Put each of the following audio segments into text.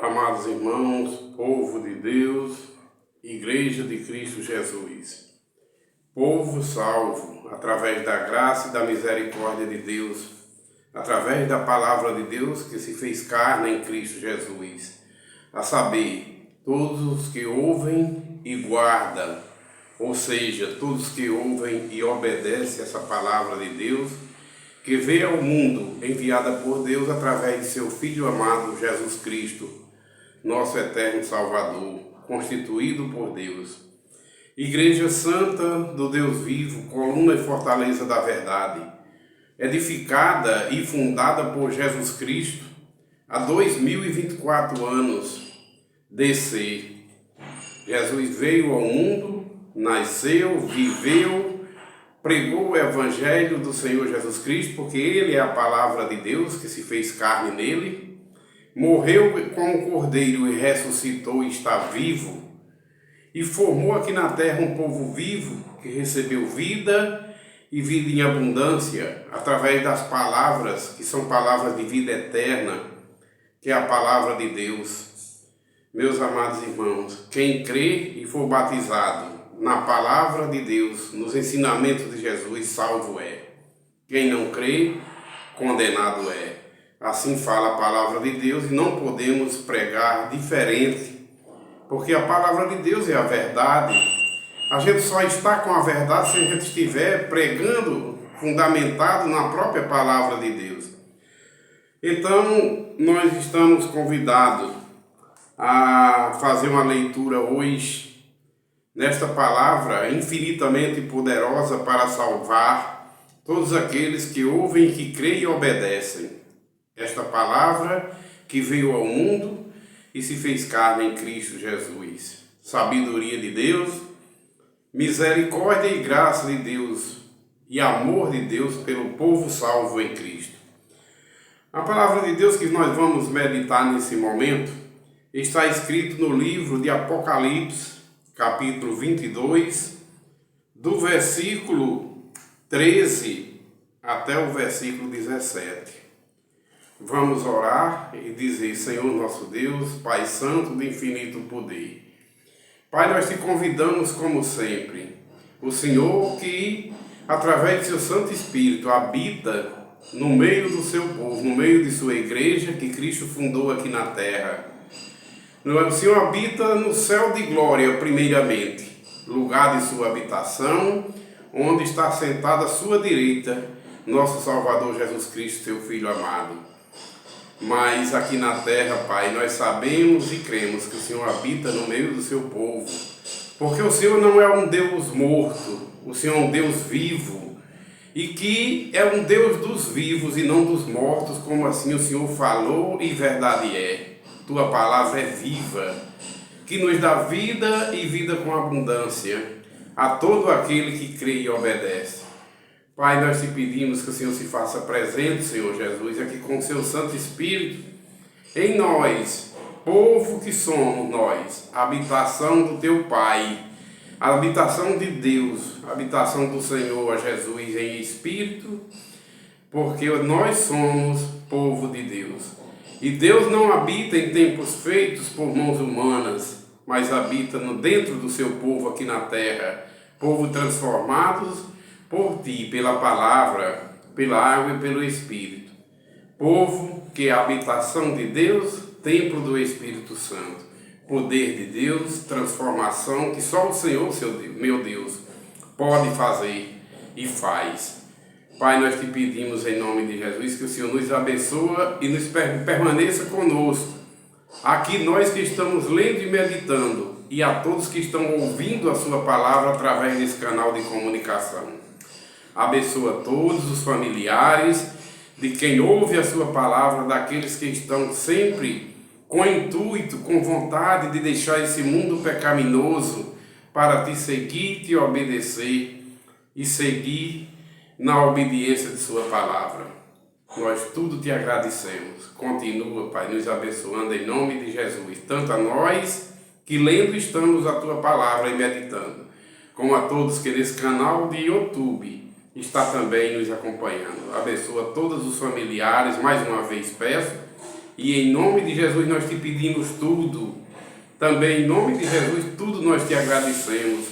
Amados irmãos, povo de Deus, Igreja de Cristo Jesus, povo salvo através da graça e da misericórdia de Deus, através da palavra de Deus que se fez carne em Cristo Jesus, a saber, todos os que ouvem e guardam, ou seja, todos que ouvem e obedecem essa palavra de Deus, que veio ao mundo enviada por Deus através de seu Filho amado Jesus Cristo, nosso eterno Salvador, constituído por Deus. Igreja Santa do Deus vivo, coluna e fortaleza da verdade, edificada e fundada por Jesus Cristo há 2024 anos, DC. Jesus veio ao mundo, nasceu, viveu, pregou o Evangelho do Senhor Jesus Cristo, porque Ele é a palavra de Deus que se fez carne nele, morreu como cordeiro e ressuscitou e está vivo, e formou aqui na terra um povo vivo que recebeu vida e vida em abundância através das palavras que são palavras de vida eterna, que é a palavra de Deus. Meus amados irmãos, quem crê e for batizado na palavra de Deus, nos ensinamentos de Jesus, salvo é. Quem não crê, condenado é. Assim fala a palavra de Deus e não podemos pregar diferente, porque a palavra de Deus é a verdade. A gente só está com a verdade se a gente estiver pregando, fundamentado na própria palavra de Deus. Então, nós estamos convidados a fazer uma leitura hoje, nesta palavra infinitamente poderosa para salvar todos aqueles que ouvem, que creem e obedecem. Esta palavra que veio ao mundo e se fez carne em Cristo Jesus. Sabedoria de Deus, misericórdia e graça de Deus e amor de Deus pelo povo salvo em Cristo. A palavra de Deus que nós vamos meditar nesse momento está escrito no livro de Apocalipse, capítulo 22, do versículo 13 até o versículo 17. Vamos orar e dizer: Senhor nosso Deus, Pai Santo de infinito poder, Pai, nós te convidamos como sempre, o Senhor que, através de seu Santo Espírito, habita no meio do seu povo, no meio de sua igreja que Cristo fundou aqui na terra. O Senhor habita no céu de glória, primeiramente, lugar de sua habitação, onde está sentado à sua direita nosso Salvador Jesus Cristo, seu Filho amado. Mas aqui na terra, Pai, nós sabemos e cremos que o Senhor habita no meio do seu povo, porque o Senhor não é um Deus morto, o Senhor é um Deus vivo, e que é um Deus dos vivos e não dos mortos, como assim o Senhor falou e verdade é. Tua palavra é viva, que nos dá vida e vida com abundância a todo aquele que crê e obedece. Pai, nós te pedimos que o Senhor se faça presente, Senhor Jesus, aqui com o seu Santo Espírito, em nós, povo que somos nós, a habitação do teu Pai, a habitação de Deus, a habitação do Senhor Jesus em Espírito, porque nós somos povo de Deus. E Deus não habita em templos feitos por mãos humanas, mas habita dentro do seu povo aqui na terra, povo transformados por ti, pela palavra, pela água e pelo Espírito. Povo que é a habitação de Deus, templo do Espírito Santo. Poder de Deus, transformação que só o Senhor, meu Deus, pode fazer e faz. Pai, nós te pedimos em nome de Jesus que o Senhor nos abençoe e nos permaneça conosco. Aqui nós que estamos lendo e meditando, e a todos que estão ouvindo a sua palavra através desse canal de comunicação. Abençoa todos os familiares de quem ouve a sua palavra, daqueles que estão sempre com intuito, com vontade de deixar esse mundo pecaminoso para te seguir, te obedecer e seguir na obediência de sua palavra. Nós tudo te agradecemos. Continua, Pai, nos abençoando em nome de Jesus, tanto a nós que lendo estamos a tua palavra e meditando, como a todos que nesse canal de YouTube está também nos acompanhando. Abençoa todos os familiares, mais uma vez peço, E em nome de Jesus nós te pedimos tudo. Também em nome de Jesus tudo nós te agradecemos.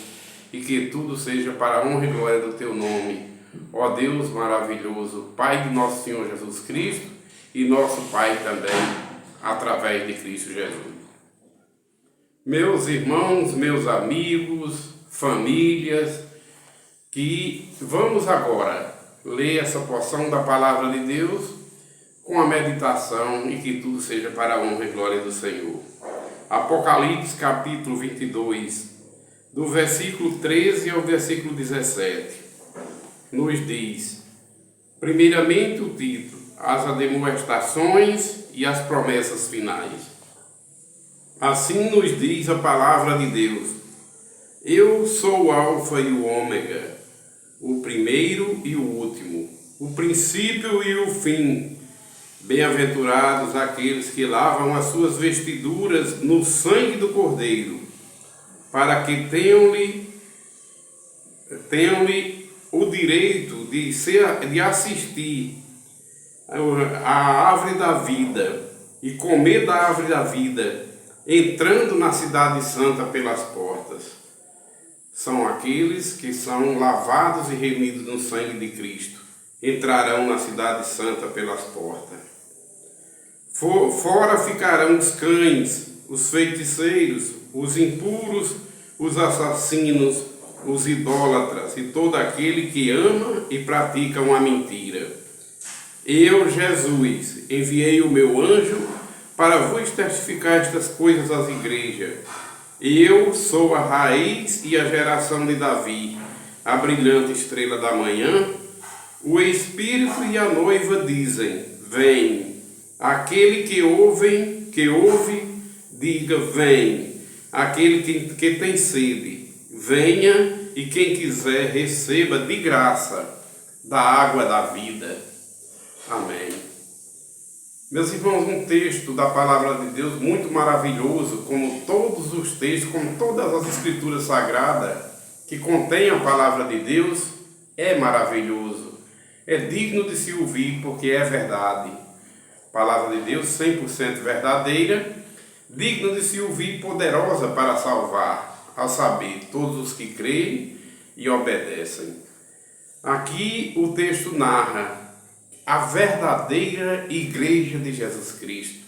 E que tudo seja para a honra e glória do teu nome. Ó Deus maravilhoso, Pai de nosso Senhor Jesus Cristo e nosso Pai também, através de Cristo Jesus. Meus irmãos, meus amigos, famílias, que vamos agora ler essa porção da Palavra de Deus com a meditação e que tudo seja para a honra e glória do Senhor. Apocalipse capítulo 22, do versículo 13 ao versículo 17, nos diz, primeiramente o título, as admoestações e as promessas finais. Assim nos diz a palavra de Deus: eu sou o Alfa e o Ômega, o primeiro e o último, o princípio e o fim. Bem-aventurados aqueles que lavam as suas vestiduras no sangue do Cordeiro, para que tenham-lhe o direito de assistir à árvore da vida e comer da árvore da vida, entrando na cidade santa pelas portas. São aqueles que são lavados e remidos no sangue de Cristo, entrarão na cidade santa pelas portas. Fora ficarão os cães, os feiticeiros, os impuros, os assassinos, os idólatras e todo aquele que ama e pratica uma mentira. Eu, Jesus, enviei o meu anjo para vos testificar estas coisas às igrejas. Eu sou a raiz e a geração de Davi, a brilhante estrela da manhã. O Espírito e a noiva dizem: vem. Aquele que ouve, diga: vem. Aquele que tem sede, venha, e quem quiser receba de graça da água da vida. Amém. Meus irmãos, um texto da palavra de Deus muito maravilhoso, como todos os textos, como todas as escrituras sagradas que contêm a palavra de Deus, é maravilhoso. É digno de se ouvir porque é verdade. Palavra de Deus 100% verdadeira, digno de se ouvir, poderosa para salvar, a saber, todos os que creem e obedecem. Aqui o texto narra a verdadeira igreja de Jesus Cristo.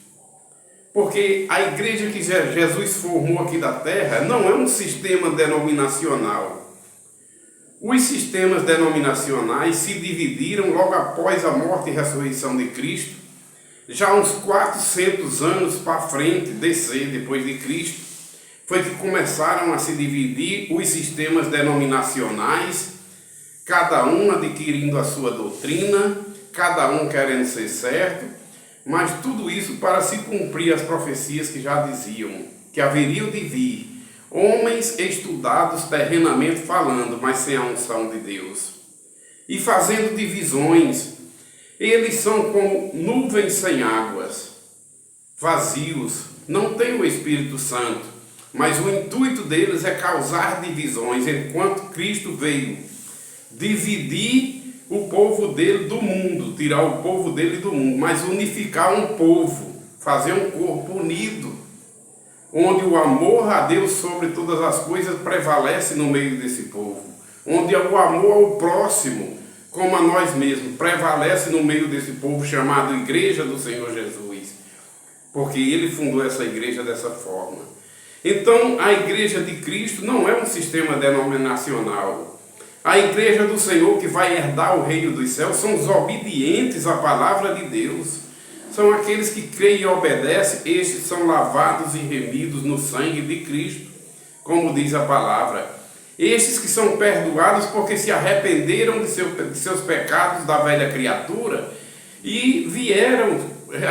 Porque a igreja que Jesus formou aqui da terra não é um sistema denominacional. Os sistemas denominacionais se dividiram logo após a morte e ressurreição de Cristo, já uns 400 anos para frente, depois de Cristo, foi que começaram a se dividir os sistemas denominacionais, cada um adquirindo a sua doutrina, cada um querendo ser certo, mas tudo isso para se cumprir as profecias que já diziam que haveriam de vir homens estudados terrenamente falando, mas sem a unção de Deus, e fazendo divisões. Eles são como nuvens sem águas, vazios, não têm o Espírito Santo, mas o intuito deles é causar divisões, enquanto Cristo veio dividir o povo dele do mundo, tirar o povo dele do mundo, mas unificar um povo, fazer um corpo unido, onde o amor a Deus sobre todas as coisas prevalece no meio desse povo, onde o amor ao próximo, como a nós mesmos, prevalece no meio desse povo chamado Igreja do Senhor Jesus, porque ele fundou essa igreja dessa forma. Então, a igreja de Cristo não é um sistema denominacional. A igreja do Senhor que vai herdar o reino dos céus são os obedientes à palavra de Deus. São aqueles que creem e obedecem, estes são lavados e remidos no sangue de Cristo, como diz a palavra. Estes que são perdoados porque se arrependeram de seus pecados da velha criatura e vieram,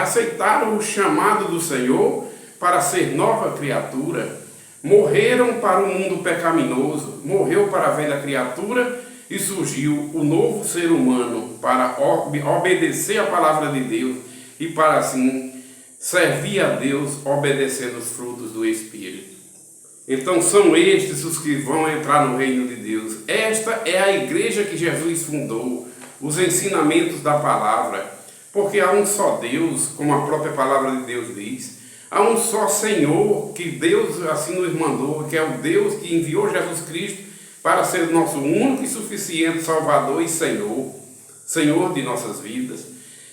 aceitaram o chamado do Senhor para ser nova criatura. Morreram para o mundo pecaminoso, morreu para a velha criatura e surgiu o novo ser humano para obedecer a palavra de Deus e para assim servir a Deus obedecendo os frutos do Espírito. Então são estes os que vão entrar no reino de Deus. Esta é a igreja que Jesus fundou, os ensinamentos da palavra. porque há um só Deus, como a própria palavra de Deus diz. Há um só Senhor, que Deus assim nos mandou, que é o Deus que enviou Jesus Cristo para ser o nosso único e suficiente Salvador e Senhor, Senhor de nossas vidas.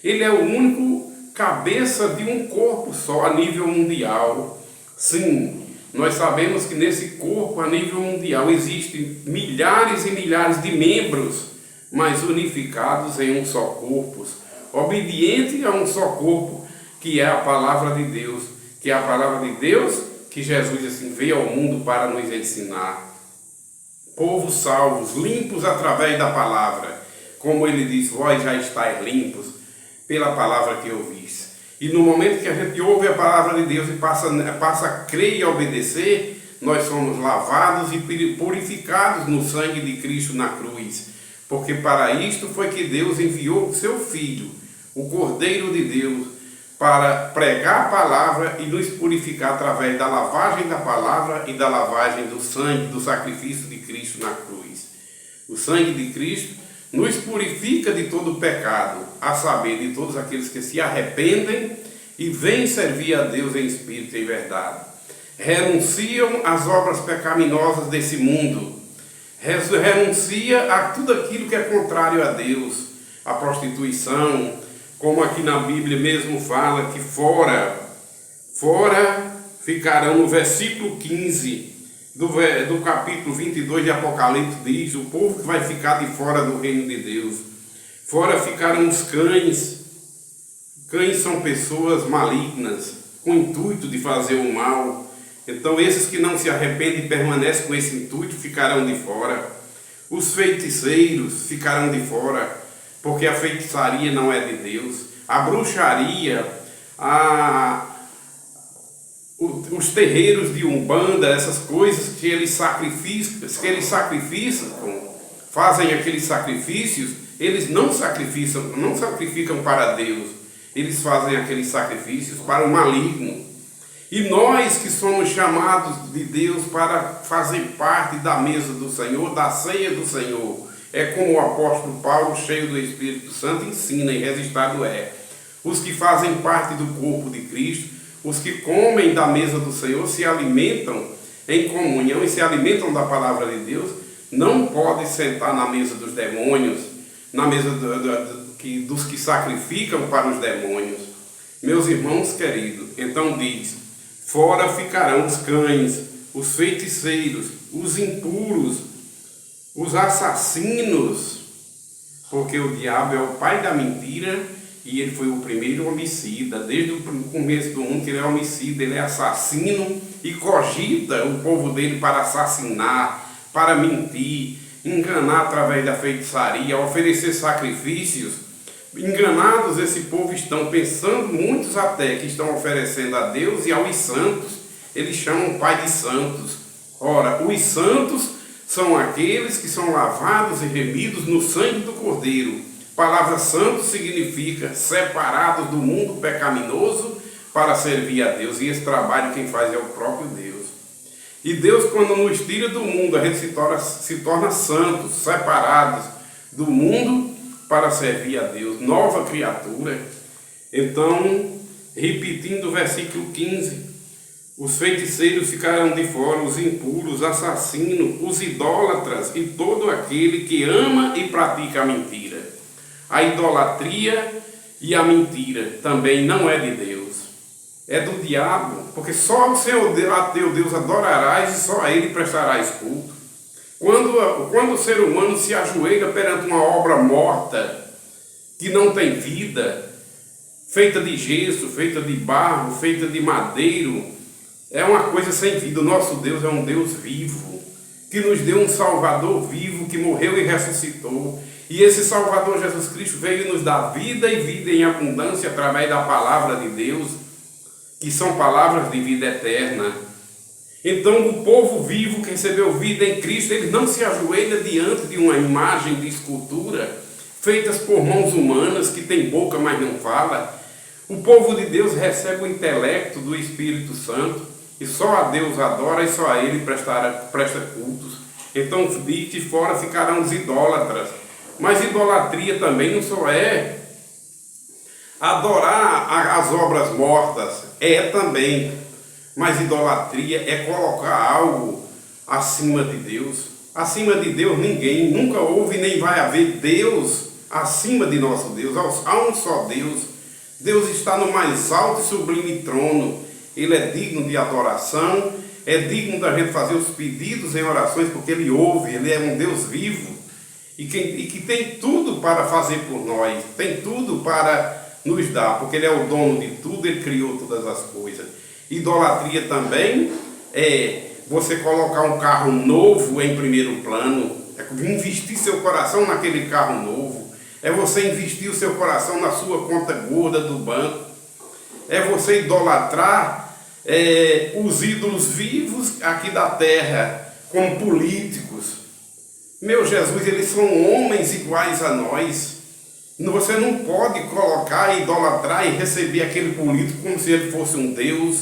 Ele é o único cabeça de um corpo só a nível mundial. Sim, nós sabemos que nesse corpo a nível mundial existem milhares e milhares de membros, mas unificados em um só corpo, obediente a um só corpo, que é a palavra de Deus, que é a palavra de Deus que Jesus assim veio ao mundo para nos ensinar. Povos salvos, limpos através da palavra, como ele diz, vós já estáis limpos pela palavra que ouvis. E no momento que a gente ouve a palavra de Deus e passa a crer e obedecer, nós somos lavados e purificados no sangue de Cristo na cruz. Porque para isto foi que Deus enviou o seu Filho, o Cordeiro de Deus, para pregar a palavra e nos purificar através da lavagem da palavra e da lavagem do sangue, do sacrifício de Cristo na cruz. O sangue de Cristo nos purifica de todo pecado, a saber, de todos aqueles que se arrependem e vêm servir a Deus em espírito e em verdade. Renunciam às obras pecaminosas desse mundo, renuncia a tudo aquilo que é contrário a Deus, a prostituição, como aqui na Bíblia mesmo fala, que fora ficarão, no versículo 15, do capítulo 22 de Apocalipse diz, o povo que vai ficar de fora do reino de Deus. Fora ficaram os cães. Cães são pessoas malignas, com o intuito de fazer o mal. Então esses que não se arrependem e permanecem com esse intuito ficarão de fora. Os feiticeiros ficarão de fora, porque a feitiçaria não é de Deus. A bruxaria, os terreiros de Umbanda, essas coisas que eles sacrificam, fazem aqueles sacrifícios, eles não sacrificam para Deus, eles fazem aqueles sacrifícios para o maligno. E nós que somos chamados de Deus para fazer parte da mesa do Senhor, da ceia do Senhor, é como o apóstolo Paulo, cheio do Espírito Santo, ensina e registrado é. Os que fazem parte do corpo de Cristo, os que comem da mesa do Senhor, se alimentam em comunhão e se alimentam da palavra de Deus, não podem sentar na mesa dos demônios, na mesa dos que sacrificam para os demônios. Meus irmãos queridos, então diz, fora ficarão os cães, os feiticeiros, os impuros, os assassinos, porque o diabo é o pai da mentira e ele foi o primeiro homicida, desde o começo do mundo que ele é homicida, ele é assassino e cogita o povo dele para assassinar, para mentir, enganar através da feitiçaria, oferecer sacrifícios. Enganados esse povo estão pensando, muitos até que estão oferecendo a Deus e aos santos, eles chamam Pai de santos. Ora, os santos são aqueles que são lavados e remidos no sangue do Cordeiro. Palavra santo significa separados do mundo pecaminoso para servir a Deus. E esse trabalho quem faz é o próprio Deus. E Deus, quando nos tira do mundo, a gente se torna santos, separados do mundo para servir a Deus. Nova criatura. Então, repetindo o versículo 15, os feiticeiros ficarão de fora, os impuros, os assassinos, os idólatras e todo aquele que ama e pratica a mentira. A idolatria e a mentira também não é de Deus, é do diabo, porque só o Senhor a teu Deus adorarás e só a Ele prestarás culto. Quando o ser humano se ajoelha perante uma obra morta, que não tem vida, feita de gesso, feita de barro, feita de madeiro, é uma coisa sem vida. O nosso Deus é um Deus vivo, que nos deu um Salvador vivo, que morreu e ressuscitou. E esse Salvador Jesus Cristo veio nos dar vida e vida em abundância através da palavra de Deus, que são palavras de vida eterna. Então o povo vivo que recebeu vida em Cristo, ele não se ajoelha diante de uma imagem de escultura, feitas por mãos humanas, que tem boca, mas não fala. O povo de Deus recebe o intelecto do Espírito Santo, e só a Deus adora e só a Ele presta cultos. Então de fora ficarão os idólatras. Mas idolatria também não só é Adorar as obras mortas é também, mas idolatria é colocar algo acima de Deus. Acima de Deus ninguém, nunca houve nem vai haver Deus acima de nosso Deus. Há um só Deus. Deus está no mais alto e sublime trono. Ele é digno de adoração, é digno da gente fazer os pedidos em orações, porque Ele ouve, Ele é um Deus vivo e que tem tudo para fazer por nós, tem tudo para nos dar, porque Ele é o dono de tudo, Ele criou todas as coisas. Idolatria também é você colocar um carro novo em primeiro plano, é investir seu coração naquele carro novo, é você investir o seu coração na sua conta gorda do banco, é você idolatrar os ídolos vivos aqui da terra, como políticos. Meu Jesus, eles são homens iguais a nós. Você não pode colocar, idolatrar e receber aquele político como se ele fosse um Deus.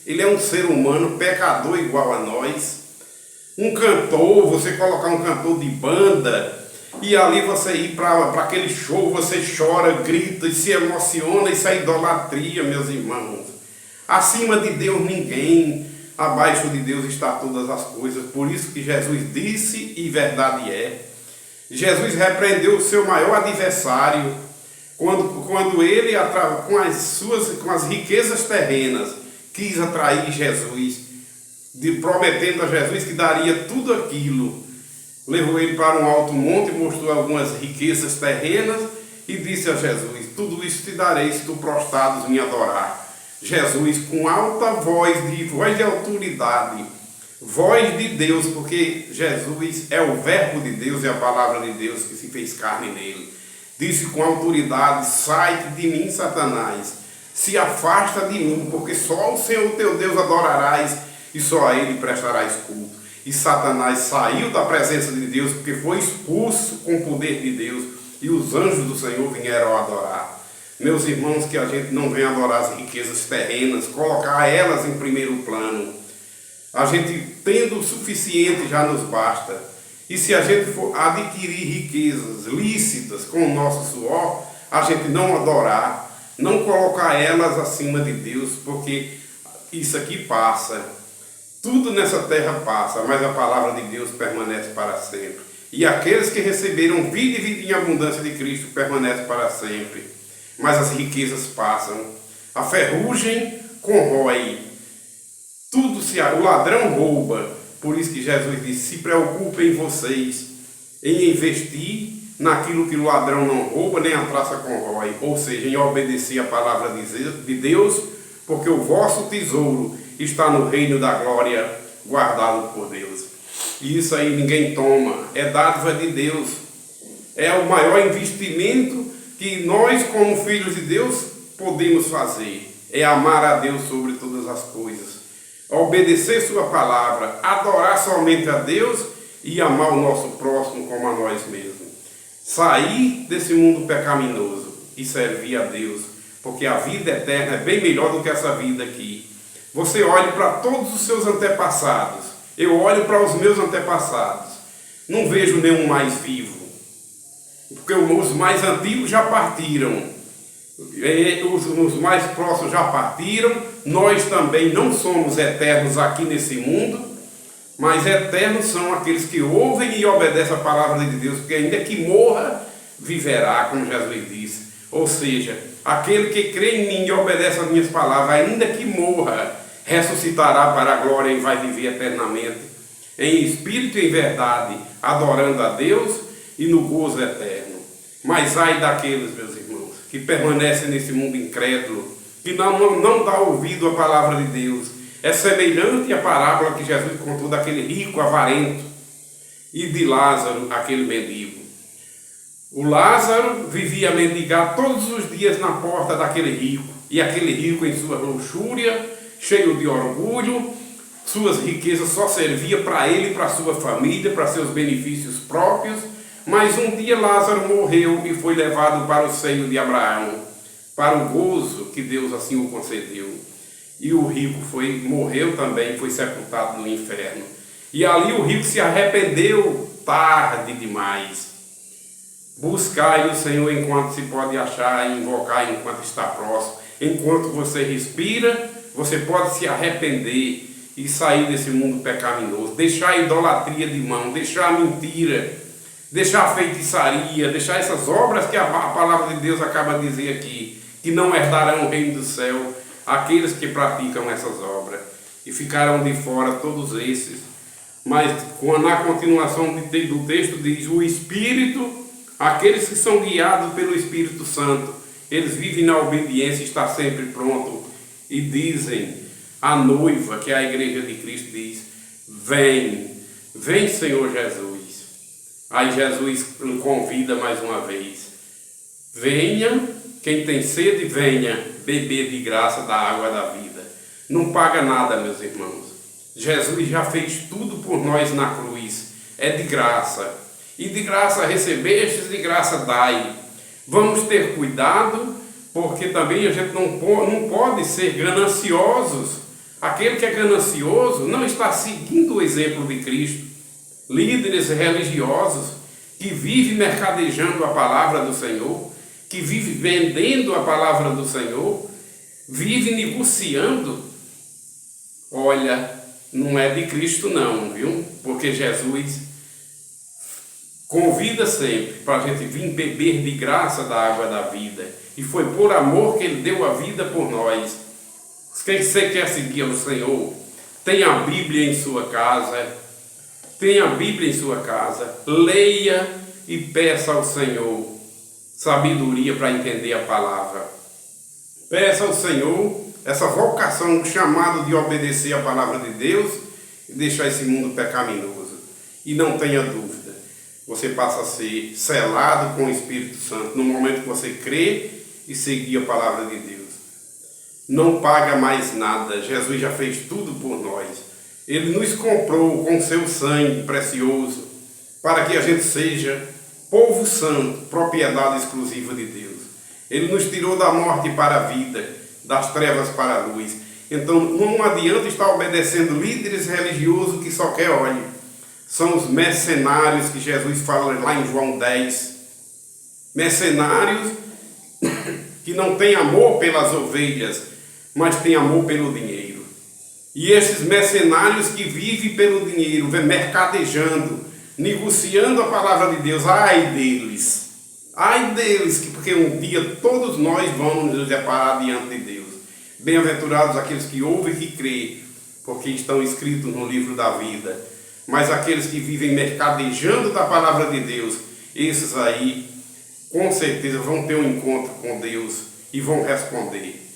Ele é um ser humano, pecador igual a nós. Um cantor, você colocar um cantor de banda e ali você ir para aquele show, você chora, grita e se emociona, isso é idolatria, meus irmãos. Acima de Deus ninguém, abaixo de Deus está todas as coisas. Por isso que Jesus disse, e verdade é, Jesus repreendeu o seu maior adversário quando ele, com as riquezas terrenas, quis atrair Jesus, prometendo a Jesus que daria tudo aquilo. Levou ele para um alto monte, mostrou algumas riquezas terrenas e disse a Jesus: tudo isso te darei se tu prostrados me adorar. Jesus, com alta voz de autoridade, voz de Deus, porque Jesus é o verbo de Deus, é a palavra de Deus que se fez carne nele, disse com autoridade: sai de mim, Satanás, se afasta de mim, porque só o Senhor teu Deus adorarás e só a Ele prestarás culto. E Satanás saiu da presença de Deus, porque foi expulso com o poder de Deus, e os anjos do Senhor vieram adorar. Meus irmãos, que a gente não venha adorar as riquezas terrenas, colocar elas em primeiro plano. A gente tendo o suficiente já nos basta. E se a gente for adquirir riquezas lícitas com o nosso suor, a gente não adorar, não colocar elas acima de Deus, porque isso aqui passa. Tudo nessa terra passa, mas a palavra de Deus permanece para sempre. E aqueles que receberam vida e vida em abundância de Cristo permanecem para sempre. Mas as riquezas passam. A ferrugem corrói. O ladrão rouba. Por isso que Jesus disse: se preocupem vocês em investir naquilo que o ladrão não rouba, nem a traça corrói. Ou seja, em obedecer a palavra de Deus, porque o vosso tesouro está no reino da glória, guardado por Deus. E isso aí ninguém toma, é dádiva de Deus. É o maior investimento que nós, como filhos de Deus, podemos fazer. É amar a Deus sobre todas as coisas, obedecer sua palavra, adorar somente a Deus e amar o nosso próximo como a nós mesmos. Sair desse mundo pecaminoso e servir a Deus, porque a vida eterna é bem melhor do que essa vida aqui. Você olhe para todos os seus antepassados, eu olho para os meus antepassados, não vejo nenhum mais vivo, porque os mais antigos já partiram, os mais próximos já partiram. Nós também não somos eternos aqui nesse mundo, mas eternos são aqueles que ouvem e obedecem a palavra de Deus, porque ainda que morra, viverá, como Jesus disse. Ou seja, aquele que crê em mim e obedece às minhas palavras, ainda que morra, ressuscitará para a glória e vai viver eternamente, em espírito e em verdade, adorando a Deus e no gozo eterno. Mas ai daqueles, meus irmãos, que permanecem nesse mundo incrédulo, que não dá ouvido à palavra de Deus. É semelhante à parábola que Jesus contou daquele rico avarento e de Lázaro, aquele mendigo. O Lázaro vivia a mendigar todos os dias na porta daquele rico, e aquele rico, em sua luxúria, cheio de orgulho, suas riquezas só serviam para ele, para sua família, para seus benefícios próprios. Mas um dia Lázaro morreu e foi levado para o seio de Abraão, para o gozo que Deus assim o concedeu. E o rico morreu também, foi sepultado no inferno. E ali o rico se arrependeu tarde demais. Buscai o Senhor enquanto se pode achar, e invocar enquanto está próximo. Enquanto você respira, você pode se arrepender e sair desse mundo pecaminoso. Deixar a idolatria de mão, deixar a mentira, deixar a feitiçaria, deixar essas obras que a palavra de Deus acaba de dizer aqui, que não herdarão o reino do céu aqueles que praticam essas obras. E ficarão de fora todos esses. Mas na continuação do texto diz: o Espírito, aqueles que são guiados pelo Espírito Santo, eles vivem na obediência, está sempre pronto, e dizem, a noiva, que é a igreja de Cristo, diz: vem, vem Senhor Jesus. Aí Jesus convida mais uma vez: venha, quem tem sede, venha beber de graça da água da vida. Não paga nada, meus irmãos. Jesus já fez tudo por nós na cruz. É de graça. E de graça recebestes, de graça dai. Vamos ter cuidado, porque também a gente não pode ser gananciosos. Aquele que é ganancioso não está seguindo o exemplo de Cristo. Líderes religiosos que vivem mercadejando a palavra do Senhor, que vivem vendendo a palavra do Senhor, vivem negociando. Olha, não é de Cristo não, viu? Porque Jesus convida sempre para a gente vir beber de graça da água da vida. E foi por amor que Ele deu a vida por nós. Quem você quer seguir ao Senhor, tenha a Bíblia em sua casa. Tenha a Bíblia em sua casa. Leia e peça ao Senhor sabedoria para entender a palavra. Peça ao Senhor essa vocação, o chamado de obedecer a palavra de Deus e deixar esse mundo pecaminoso. E não tenha dúvida, você passa a ser selado com o Espírito Santo no momento que você crê e seguir a palavra de Deus. Não paga mais nada, Jesus já fez tudo por nós. Ele nos comprou com seu sangue precioso para que a gente seja povo santo, propriedade exclusiva de Deus. Ele nos tirou da morte para a vida, das trevas para a luz. Então não adianta estar obedecendo líderes religiosos que só quer olhe. São os mercenários que Jesus fala lá em João 10. Mercenários que não têm amor pelas ovelhas, mas têm amor pelo dinheiro. E esses mercenários que vivem pelo dinheiro, mercadejando, negociando a palavra de Deus, ai deles, porque um dia todos nós vamos nos deparar diante de Deus. Bem-aventurados aqueles que ouvem e que creem, porque estão escritos no livro da vida. Mas aqueles que vivem mercadejando da palavra de Deus, esses aí, com certeza vão ter um encontro com Deus e vão responder.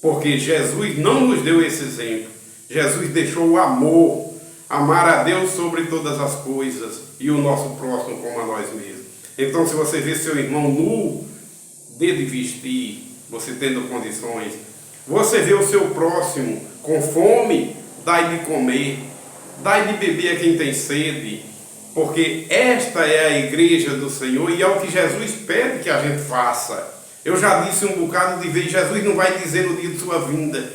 Porque Jesus não nos deu esse exemplo. Jesus deixou o amor, amar a Deus sobre todas as coisas e o nosso próximo como a nós mesmos. Então, se você vê seu irmão nu, dê de vestir, você tendo condições. Você vê o seu próximo com fome, dai de comer, dai de beber a quem tem sede, porque esta é a igreja do Senhor e é o que Jesus pede que a gente faça. Eu já disse um bocado de vez, Jesus não vai dizer no dia de sua vinda: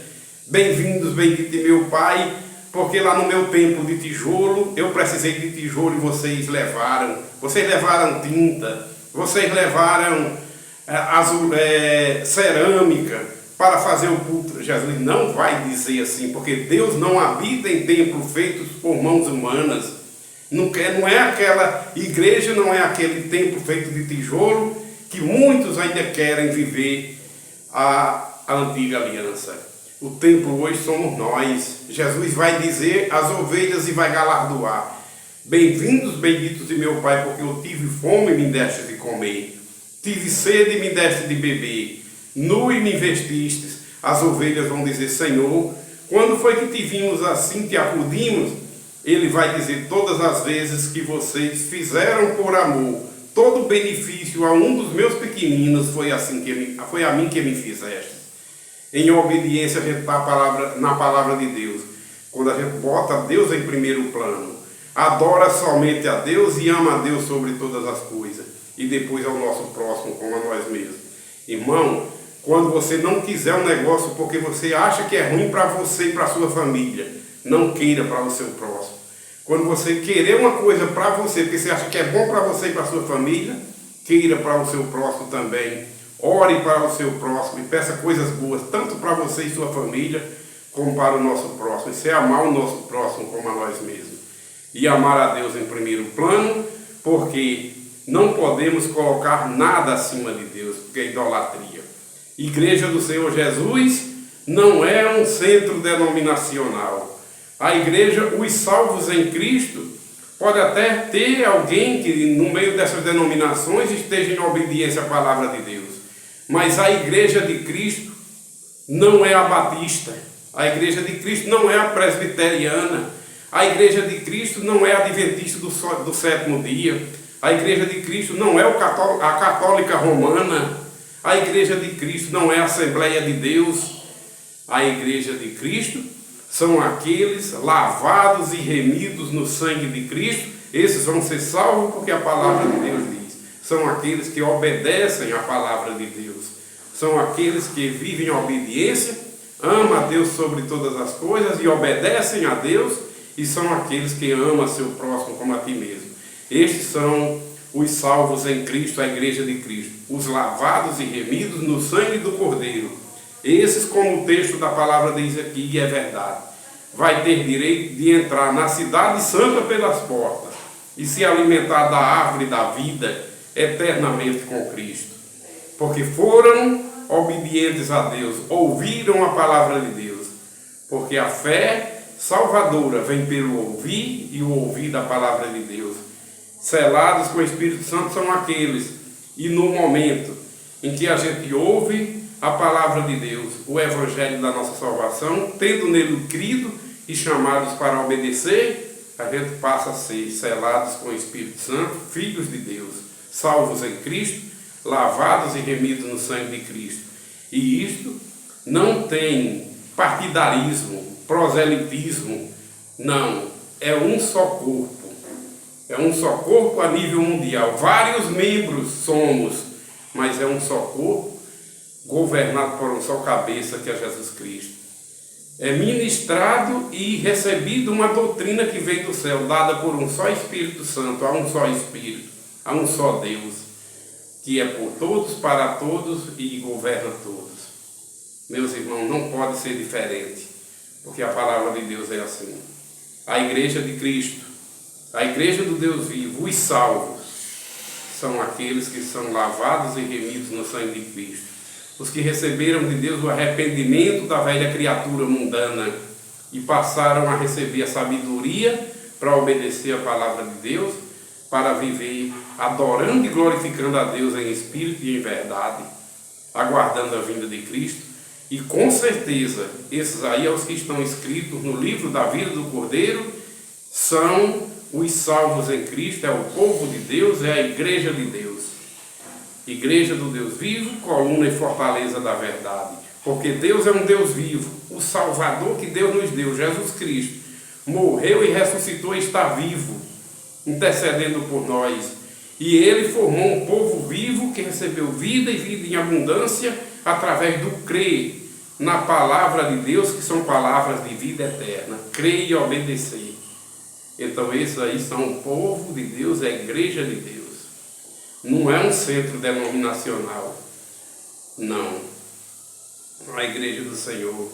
bem-vindos, bendito de meu Pai, porque lá no meu templo de tijolo, eu precisei de tijolo e vocês levaram. Vocês levaram tinta, vocês levaram cerâmica para fazer o culto. Jesus não vai dizer assim, porque Deus não habita em templos feitos por mãos humanas. Não é aquela igreja, não é aquele templo feito de tijolo que muitos ainda querem viver a antiga aliança. O templo hoje somos nós. Jesus vai dizer às ovelhas e vai galardoar: bem-vindos, benditos de meu Pai, porque eu tive fome e me deste de comer, tive sede e me deste de beber, nu e me vestistes. As ovelhas vão dizer: Senhor, quando foi que te vimos assim, te acudimos? Ele vai dizer: todas as vezes que vocês fizeram por amor todo benefício a um dos meus pequeninos, foi a mim que me fizeste. Em obediência a gente está na palavra de Deus. Quando a gente bota Deus em primeiro plano, adora somente a Deus e ama a Deus sobre todas as coisas, e depois ao nosso próximo como a nós mesmos. Irmão, quando você não quiser um negócio porque você acha que é ruim para você e para a sua família, não queira para o seu próximo. Quando você querer uma coisa para você, porque você acha que é bom para você e para a sua família, queira para o seu próximo também. Ore para o seu próximo e peça coisas boas, tanto para você e sua família, como para o nosso próximo. Isso é amar o nosso próximo como a nós mesmos. E amar a Deus em primeiro plano, porque não podemos colocar nada acima de Deus, porque é idolatria. Igreja do Senhor Jesus não é um centro denominacional. A igreja, os salvos em Cristo, pode até ter alguém que no meio dessas denominações esteja em obediência à palavra de Deus. Mas a igreja de Cristo não é a batista. A igreja de Cristo não é a presbiteriana. A igreja de Cristo não é a adventista do sétimo dia. A igreja de Cristo não é a católica romana. A igreja de Cristo não é a Assembleia de Deus. A igreja de Cristo são aqueles lavados e remidos no sangue de Cristo. Esses vão ser salvos porque a palavra de Deus diz. São aqueles que obedecem à palavra de Deus. São aqueles que vivem em obediência, amam a Deus sobre todas as coisas e obedecem a Deus. E são aqueles que amam a seu próximo como a ti mesmo. Estes são os salvos em Cristo, a igreja de Cristo. Os lavados e remidos no sangue do Cordeiro. Esses, como o texto da palavra diz aqui, e é verdade, vai ter direito de entrar na cidade santa pelas portas e se alimentar da árvore da vida eternamente com Cristo. Porque foram obedientes a Deus, ouviram a palavra de Deus. Porque a fé salvadora vem pelo ouvir e o ouvir da palavra de Deus. Selados com o Espírito Santo são aqueles, e no momento em que a gente ouve a palavra de Deus, o evangelho da nossa salvação, tendo nele crido e chamados para obedecer, a gente passa a ser selados com o Espírito Santo, filhos de Deus, salvos em Cristo, lavados e remidos no sangue de Cristo. E isto não tem partidarismo, proselitismo, não, é um só corpo. É um só corpo a nível mundial. Vários membros somos, mas é um só corpo, governado por um só cabeça, que é Jesus Cristo. É ministrado e recebido uma doutrina que vem do céu, dada por um só Espírito Santo, a um só Espírito, a um só Deus, que é por todos, para todos e governa todos. Meus irmãos, não pode ser diferente, porque a palavra de Deus é assim. A igreja de Cristo, a igreja do Deus vivo, os salvos, são aqueles que são lavados e remidos no sangue de Cristo. Os que receberam de Deus o arrependimento da velha criatura mundana e passaram a receber a sabedoria para obedecer a palavra de Deus, para viver adorando e glorificando a Deus em espírito e em verdade, aguardando a vinda de Cristo. E com certeza, esses aí, os que estão escritos no livro da vida do Cordeiro, são os salvos em Cristo, é o povo de Deus, é a igreja de Deus. Igreja do Deus vivo, coluna e fortaleza da verdade. Porque Deus é um Deus vivo, o Salvador que Deus nos deu, Jesus Cristo, morreu e ressuscitou e está vivo, intercedendo por nós. E Ele formou um povo vivo que recebeu vida e vida em abundância através do crer na palavra de Deus, que são palavras de vida eterna. Crer e obedecer. Então esses aí são o povo de Deus, a igreja de Deus. Não é um centro denominacional. Não. A igreja do Senhor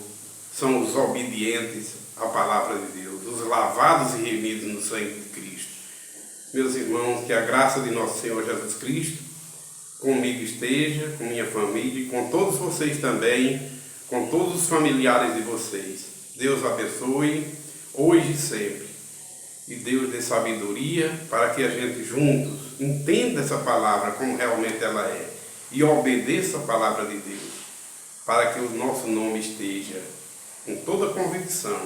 são os obedientes à palavra de Deus, os lavados e remidos no sangue de Cristo. Meus irmãos, que a graça de nosso Senhor Jesus Cristo comigo esteja, com minha família e com todos vocês também, com todos os familiares de vocês. Deus abençoe hoje e sempre. E Deus dê sabedoria para que a gente juntos entenda essa palavra como realmente ela é e obedeça a palavra de Deus, para que o nosso nome esteja com toda convicção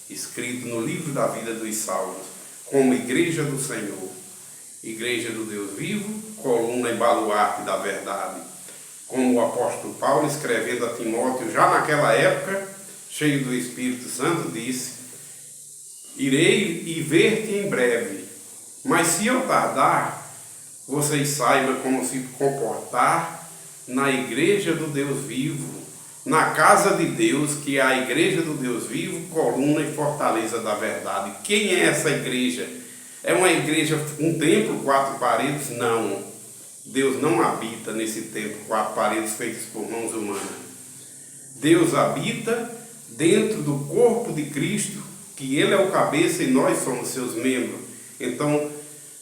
escrito no livro da vida dos salvos, como igreja do Senhor, igreja do Deus vivo, coluna e baluarte da verdade, como o apóstolo Paulo, escrevendo a Timóteo já naquela época, cheio do Espírito Santo, disse: irei e ver-te em breve, mas se eu tardar, vocês saibam como se comportar na igreja do Deus vivo, na casa de Deus, que é a igreja do Deus vivo, coluna e fortaleza da verdade. Quem é essa igreja? É uma igreja, um templo, 4 paredes? Não. Deus não habita nesse templo, 4 paredes feitas por mãos humanas. Deus habita dentro do corpo de Cristo, que Ele é o cabeça e nós somos seus membros. Então,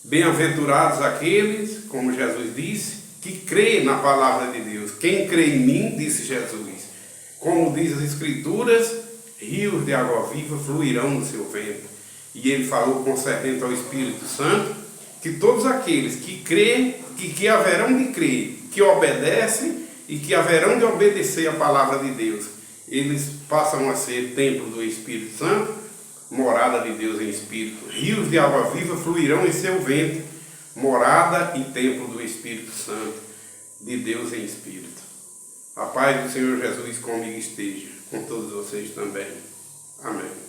bem-aventurados aqueles, como Jesus disse, que crê na palavra de Deus. Quem crê em mim, disse Jesus, como diz as Escrituras, rios de água viva fluirão no seu ventre. E ele falou concernente ao Espírito Santo, que todos aqueles que creem, que haverão de crer, que obedecem e que haverão de obedecer a palavra de Deus, eles passam a ser templo do Espírito Santo, morada de Deus em Espírito. Rios de água viva fluirão em seu ventre, morada e templo do Espírito Santo, de Deus em Espírito. A paz do Senhor Jesus comigo esteja, com todos vocês também. Amém.